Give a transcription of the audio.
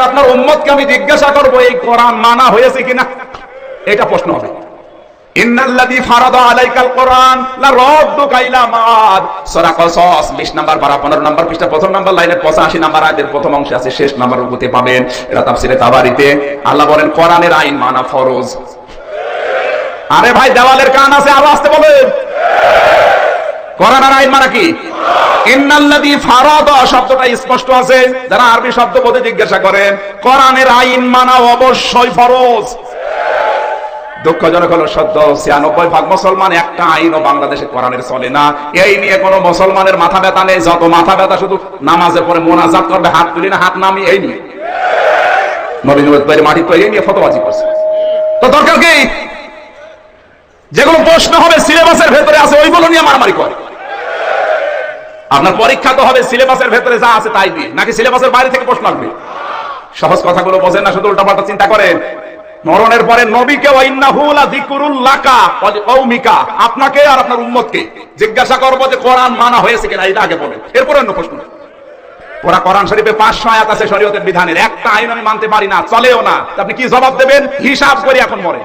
আপনার উম্মতকে আমি জিজ্ঞাসা করব এই কোরআন মানা হয়েছে কিনা, এটা প্রশ্ন হবে। ইন্নাল্লাযী ফারাদা আলাইকাল কোরআন লা রাদ্দুকা ইলা মাআদ, সূরা কসস 20 নম্বর পারা 15 নম্বর পৃষ্ঠা প্রথম নম্বর লাইনের 85 নম্বর আয়াতের প্রথম অংশে আছে, শেষ নম্বর রুকুতে পাবেন। এটা তাফসিরে তাবারিতে আল্লাহ বলেন কোরআনের আইন মানা ফরজ। আরে ভাই দেওয়ালের কান আছে, আরো আসতে বলেন। কোরআনের আইন মানা কি? ইন্নাল্লাযী ফারাদা শব্দটা স্পষ্ট আছে, যারা আরবি শব্দ বোঝে জিজ্ঞাসা করেন। কোরআনের আইন মানা অবশ্যই ফরজ। দুঃখজনক হলো সত্য 96% মুসলমান একটা আইনও বাংলাদেশে কোরআনের চলে না। এই নিয়ে কোনো মুসলমানের মাথা ব্যথা নেই, যত মাথা ব্যথা শুধু নামাজের পরে মোনাজাত করবে, হাত তুলি না হাত নামি, এই নিয়ে নবী তৈরি মাটি তৈরি নিয়ে ফতোয়াজি করছে। তো দরকার কি? যেগুলো প্রশ্ন হবে সিলেবাসের ভেতরে আছে ওইগুলো নিয়ে মারামারি করে। আপনার পরীক্ষা তো হবে সিলেবাসের ভেতরে যা আছে তাই দিয়ে, নাকি সিলেবাসের বাইরে থেকে প্রশ্ন আসবে? সহজ কথাগুলো বোঝেন না, শুধু উল্টাপাল্টা চিন্তা করেন। মরণের পরে নবীকে ওয়াইন্নাহু লা যিকরুল লাকা ওয়া লিকাওমিকা, আপনাকে আর আপনার উম্মতকে জিজ্ঞাসা করব যে কোরআন মানা হয়েছে কিনা, এটা আগে বলেন, এরপর অন্য প্রশ্ন। পুরা কোরআন শরীফে 500 আয়াত আছে শরীয়তের বিধানের, একটা আইন আমি মানতে পারি না, চলেও না, আপনি কি জবাব দেবেন? হিসাব করে এখন মরে।